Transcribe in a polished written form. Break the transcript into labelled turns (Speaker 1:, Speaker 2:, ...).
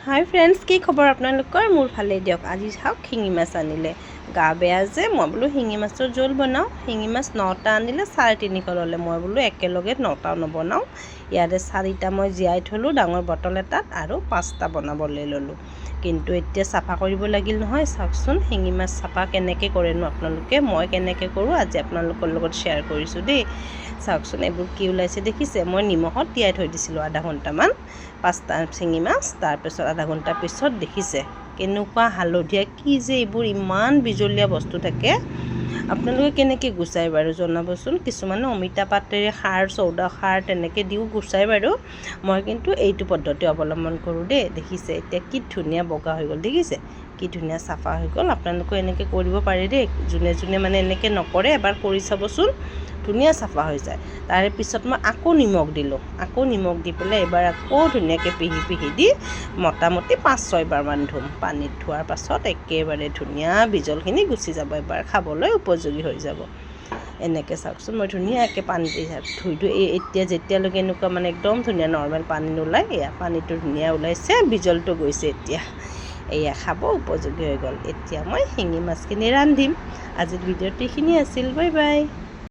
Speaker 1: হাই friends, কি খবৰ আপোনালোকৰ? মোৰ ভালেই দিয়ক। আজি চাওক, শিঙি মাছ আনিলে। গা বেয়া যে, মই বোলো শিঙি মাছৰ জোল বনাওঁ। শিঙি মাছ 9টা আনিলে, 350 ল'লে। মই বোলো একেলগে 9টা নবনাওঁ, ইয়াতে 4টা মই জীয়াই থ'লোঁ ডাঙৰ বটল এটাত, আৰু 5টা বনাবলৈ ল'লোঁ। কিন্তু এতিয়া চাফা কৰিব লাগিল নহয়। চাওকচোন শিঙি মাছ চাফা কেনেকৈ কৰেনো আপোনালোকে, মই কেনেকৈ কৰোঁ আজি আপোনালোকৰ লগত শ্বেয়াৰ কৰিছোঁ দেই। চাওকচোন এইবোৰ কি ওলাইছে দেখিছে। মই নিমখত তিয়াই থৈ দিছিলোঁ আধা ঘণ্টামান 5টা শিঙি মাছ। তাৰপিছত আধা ঘণ্টা পিছত দেখিছে কেনেকুৱা হালধীয়া, কি যে এইবোৰ ইমান বিজলীয়া বস্তু থাকে। আপোনালোকে কেনেকৈ গুচাই বাৰু জনাবচোন। কিছুমানে অমিতা পাতেৰে খাৰ, চৌদা খাৰ তেনেকৈ দিও গুচাই বাৰু। মই কিন্তু এইটো পদ্ধতি অৱলম্বন কৰোঁ দেই। দেখিছে এতিয়া কি ধুনীয়া বগা হৈ গ'ল, দেখিছে কি ধুনীয়া চাফা হৈ গ'ল। আপোনালোকেও এনেকৈ কৰিব পাৰে দেই। যোনে যোনে মানে এনেকৈ নকৰে এবাৰ কৰি চাবচোন, ধুনীয়া চাফা হৈ যায়। তাৰে পিছত মই আকৌ নিমখ দিলোঁ। আকৌ নিমখ দি পেলাই এবাৰ আকৌ ধুনীয়াকৈ পিহি দি মোটামুটি 5-6 বাৰমান ধুম। পানীত ধোৱাৰ পাছত একেবাৰে ধুনীয়া বিজলখিনি গুচি যাব, এবাৰ খাবলৈ উপযোগী হৈ যাব। এনেকৈ চাওকচোন মই ধুনীয়াকৈ পানী ধুই এতিয়া যেতিয়ালৈকে এনেকুৱা মানে একদম ধুনীয়া নৰ্মেল পানী নোলায়, এয়া পানীটো ধুনীয়া ওলাইছে, বিজলটো গৈছে। এতিয়া এয়া খাব উপযোগী হৈ গ'ল। এতিয়া মই শিঙি মাছখিনি ৰান্ধিম। আজিৰ ভিডিঅ'টো এইখিনি আছিল। Bye bye.